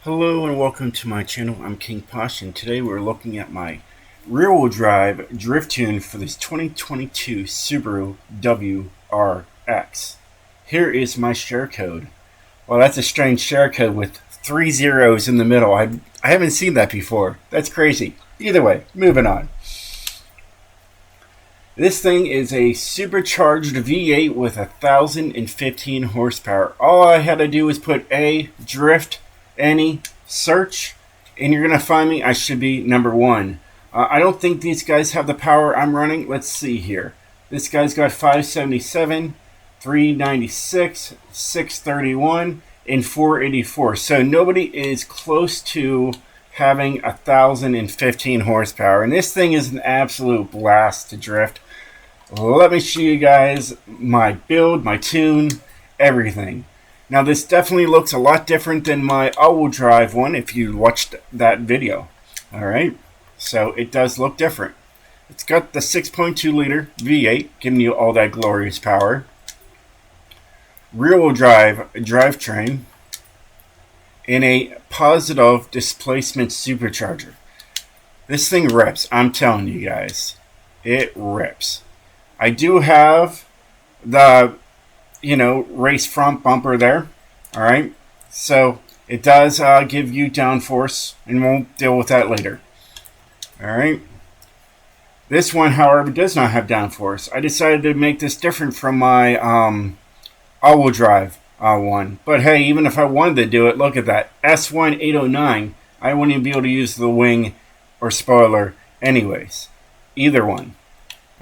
Hello and welcome to my channel. I'm King POSH, and today we're looking at my rear-wheel drive drift tune for this 2022 Subaru WRX. Here is my share code. Well, that's a strange share code with 3 zeros in the middle. I haven't seen that before. That's crazy. Either way, moving on. This thing is a supercharged V8 with 1,015 horsepower. All I had to do was put A, drift, any, search, and you're going to find me. I should be number one. I don't think these guys have the power I'm running. Let's see here. This guy's got 577, 396, 631, and 484. So nobody is close to having 1,015 horsepower. And this thing is an absolute blast to drift. Let me show you guys my build, my tune, everything. Now this definitely looks a lot different than my all-wheel drive one if you watched that video. Alright, so it does look different. It's got the 6.2 liter V8 giving you all that glorious power. Rear-wheel drive drivetrain and a positive displacement supercharger. This thing rips, I'm telling you guys. It rips. I do have the race front bumper there. All right, so it does give you downforce, and we'll deal with that later. All right, this one, however, does not have downforce. I decided to make this different from my all-wheel drive one. But hey, even if I wanted to do it, look at that S1 809. I wouldn't even be able to use the wing or spoiler, anyways. Either one.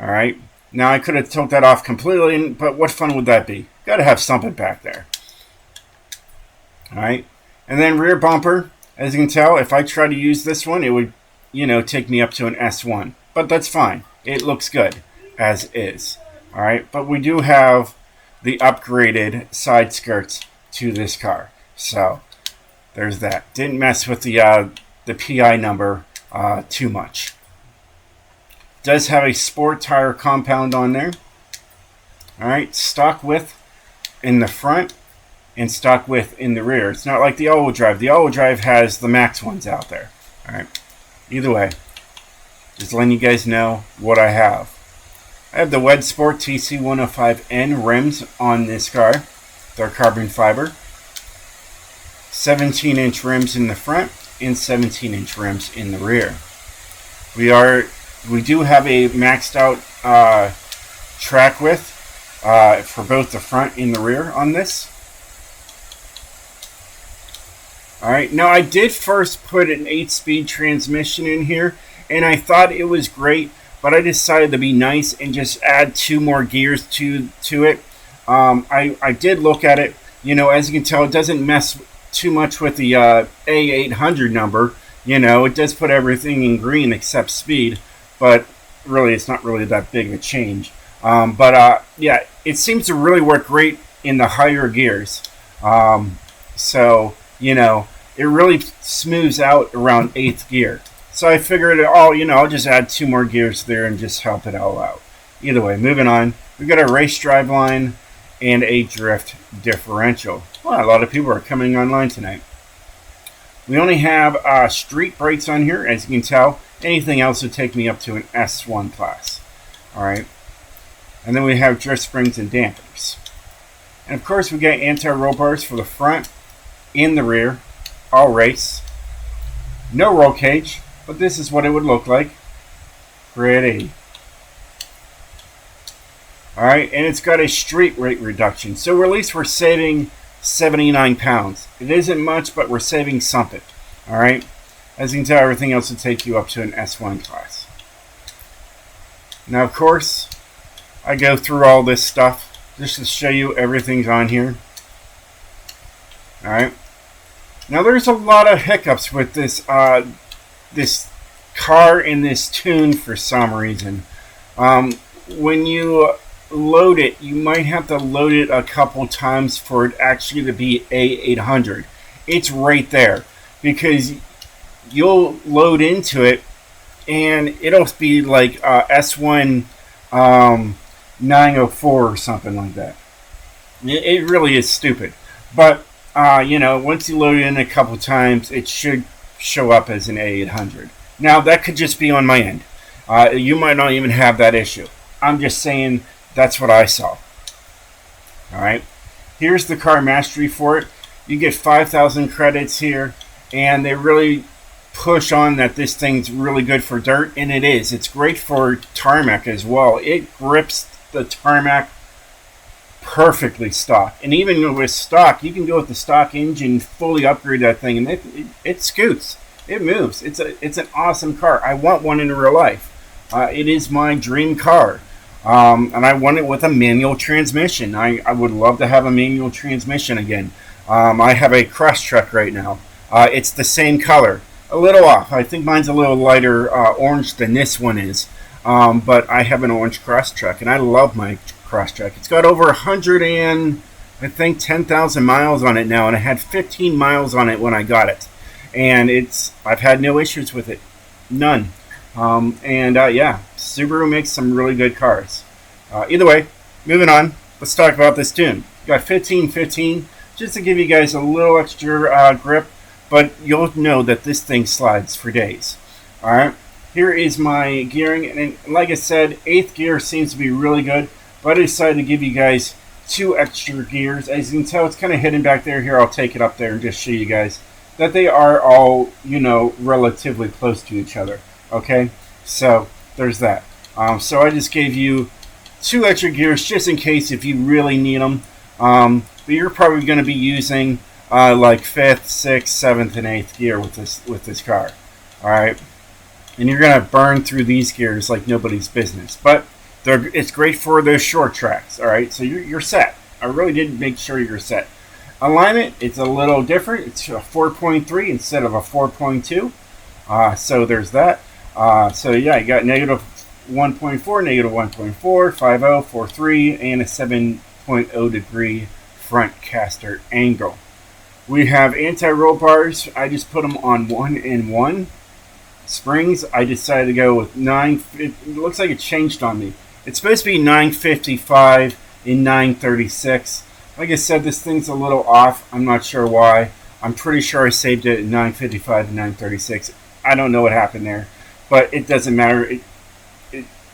All right. Now, I could have took that off completely, but what fun would that be? Got to have something back there. Alright. And then rear bumper. As you can tell, if I try to use this one, it would, take me up to an S1. But that's fine. It looks good as is. Alright. But we do have the upgraded side skirts to this car. So, there's that. Didn't mess with the PI number too much. Does have a sport tire compound on there. Alright, stock width in the front and stock width in the rear. It's not like the all-wheel drive. The all-wheel drive has the max ones out there. Alright, either way, just letting you guys know what I have. I have the Wed Sport TC105N rims on this car. They're carbon fiber. 17-inch rims in the front and 17-inch rims in the rear. We do have a maxed out track width for both the front and the rear on this. Alright, now I did first put an 8-speed transmission in here, and I thought it was great, but I decided to be nice and just add 2 more gears to it. I did look at it. As you can tell, it doesn't mess too much with the A800 number. It does put everything in green except speed. But really, it's not really that big of a change. Yeah, it seems to really work great in the higher gears. So, it really smooths out around 8th gear. So I figured, I'll just add 2 more gears there and just help it all out. Either way, moving on. We've got a race drive line and a drift differential. Well, a lot of people are coming online tonight. We only have street brakes on here, as you can tell. Anything else would take me up to an S1 class. Alright. And then we have drift springs and dampers. And of course we got anti-roll bars for the front and the rear. All race. No roll cage, but this is what it would look like. Pretty. Alright, and it's got a street rate reduction. So at least we're saving 79 pounds. It isn't much, but we're saving something. Alright. As you can tell, everything else will take you up to an S1 class. Now, of course, I go through all this stuff just to show you everything's on here. Alright. Now, there's a lot of hiccups with this this car and this tune for some reason. When you load it, you might have to load it a couple times for it actually to be A800. It's right there. Because you'll load into it and it'll be like S1 904 or something like that. It really is stupid. But once you load it in a couple times, it should show up as an A800. Now, that could just be on my end. You might not even have that issue. I'm just saying that's what I saw. All right. Here's the car mastery for it. You get 5,000 credits here, and they really push on that this thing's really good for dirt, and it is. It's great for tarmac as well. It grips the tarmac perfectly stock, and even with stock, you can go with the stock engine, fully upgrade that thing, and it scoots. It moves. It's an awesome car. I want one in real life. It is my dream car. And I want it with a manual transmission. I would love to have a manual transmission again. I have a Crosstrek right now. It's the same color. A little off. I think mine's a little lighter orange than this one is. But I have an orange Crosstrek, and I love my Crosstrek. It's got over 10,000 miles on it now, and I had 15 miles on it when I got it. And I've had no issues with it. None. Yeah, Subaru makes some really good cars. Either way, moving on, let's talk about this tune. Got 1515, just to give you guys a little extra grip, but you'll know that this thing slides for days. Alright, here is my gearing, and like I said, 8th gear seems to be really good, but I decided to give you guys 2 extra gears. As you can tell, it's kind of hidden back there. Here, I'll take it up there and just show you guys that they are all, relatively close to each other. Okay, so there's that. So I just gave you 2 extra gears just in case if you really need them. But you're probably going to be using like 5th, 6th, 7th, and 8th gear with this car. All right, and you're going to burn through these gears like nobody's business. But it's great for those short tracks. All right, so you're set. I really did make sure you're set. Alignment, it's a little different. It's a 4.3 instead of a 4.2. So there's that. So yeah, you got negative 1.4, negative 1.4, 50, 43, and a 7.0 degree front caster angle. We have anti-roll bars. I just put them on 1-in-1. Springs, I decided to go with 9. It looks like it changed on me. It's supposed to be 955 and 936. Like I said, this thing's a little off. I'm not sure why. I'm pretty sure I saved it at 955 and 936. I don't know what happened there, but it doesn't matter. It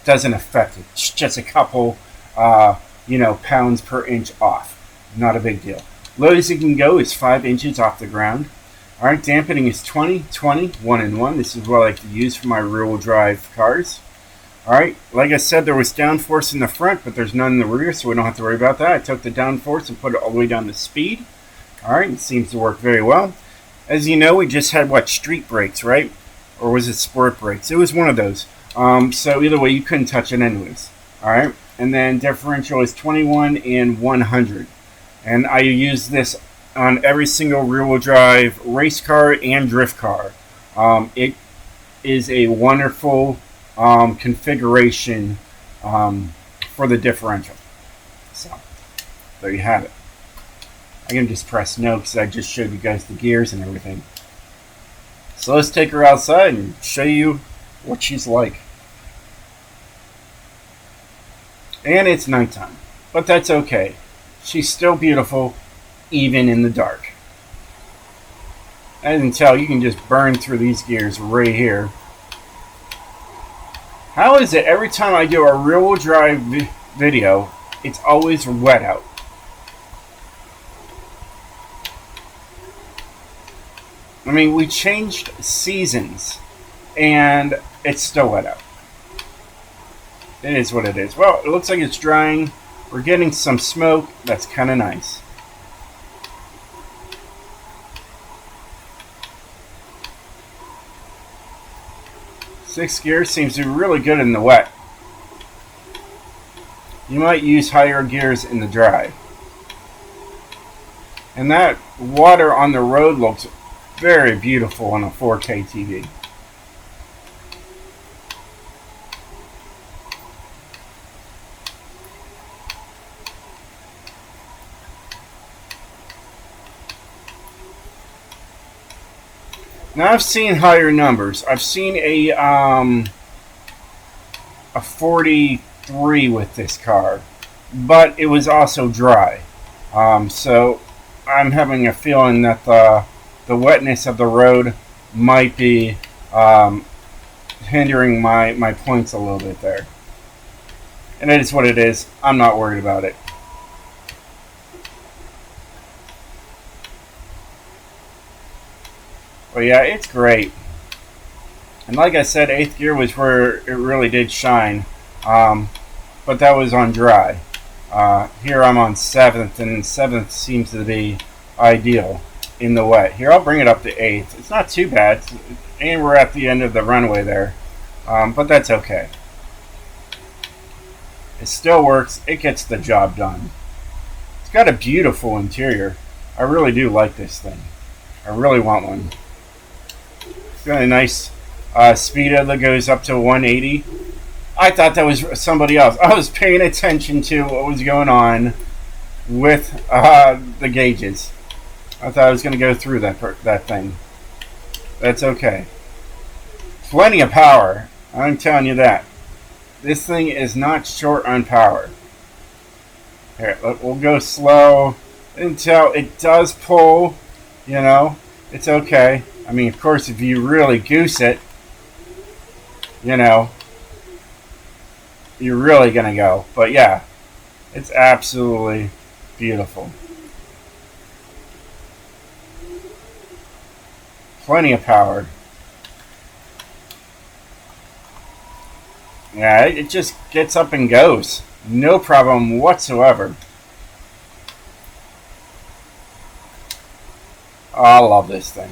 doesn't affect it. It's just a couple, pounds per inch off. Not a big deal. Lowest you can go is 5 inches off the ground. All right, dampening is 20, 20, 1-in-1. This is what I like to use for my rear-wheel drive cars. All right, like I said, there was downforce in the front, but there's none in the rear, so we don't have to worry about that. I took the downforce and put it all the way down to speed. All right, it seems to work very well. As you know, we just had, street brakes, right? Or was it sport brakes? It was one of those. So either way, you couldn't touch it anyways. All right, and then differential is 21 and 100. And I use this on every single rear-wheel drive race car and drift car. It is a wonderful configuration for the differential. So there you have it. I can just press no because I just showed you guys the gears and everything. So let's take her outside and show you what she's like. And it's nighttime, but that's okay. She's still beautiful, even in the dark. As you can tell, you can just burn through these gears right here. How is it every time I do a rear-wheel drive video, it's always wet out? I mean, we changed seasons, and it's still wet out. It is what it is. Well, it looks like it's drying. We're getting some smoke. That's kind of nice. Sixth gear seems to be really good in the wet. You might use higher gears in the dry. And that water on the road looks very beautiful on a 4K TV. Now I've seen higher numbers. I've seen a 43 with this car, but it was also dry. So I'm having a feeling that the wetness of the road might be hindering my points a little bit there. And it is what it is. I'm not worried about it. But yeah, it's great. And like I said, 8th gear was where it really did shine. But that was on dry. Here I'm on 7th, and 7th seems to be ideal in the wet. Here, I'll bring it up to 8th. It's not too bad. And we're at the end of the runway there. But that's okay. It still works. It gets the job done. It's got a beautiful interior. I really do like this thing. I really want one. It's got a nice speedo that goes up to 180. I thought that was somebody else. I was paying attention to what was going on with the gauges. I thought I was going to go through that thing. That's okay. Plenty of power. I'm telling you that. This thing is not short on power. Here, we'll go slow until it does pull. You know, it's okay. I mean, of course, if you really goose it, you know, you're really going to go. But yeah, it's absolutely beautiful. Plenty of power. Yeah, it just gets up and goes. No problem whatsoever. Oh, I love this thing.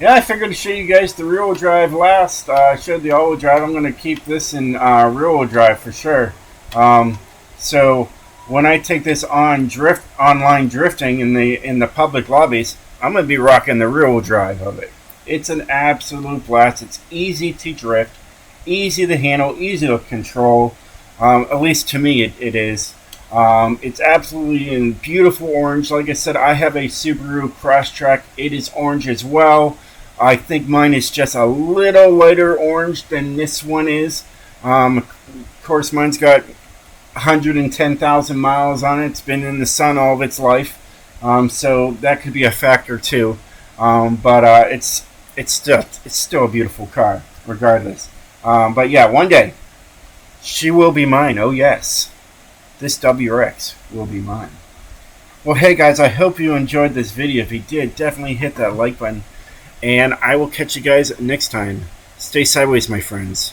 Yeah, I figured to show you guys the rear-wheel drive last. I showed the all-wheel drive. I'm going to keep this in rear-wheel drive for sure. So when I take this online drifting in the public lobbies, I'm going to be rocking the rear-wheel drive of it. It's an absolute blast. It's easy to drift, easy to handle, easy to control. At least to me, it is. It's absolutely in beautiful orange. Like I said, I have a Subaru Crosstrek. It is orange as well. I think mine is just a little lighter orange than this one is. Of course, mine's got 110,000 miles on it. It's been in the sun all of its life. So that could be a factor too. But it's still a beautiful car, regardless. But yeah, one day, she will be mine. Oh yes, this WRX will be mine. Well, hey guys, I hope you enjoyed this video. If you did, definitely hit that like button. And I will catch you guys next time. Stay sideways, my friends.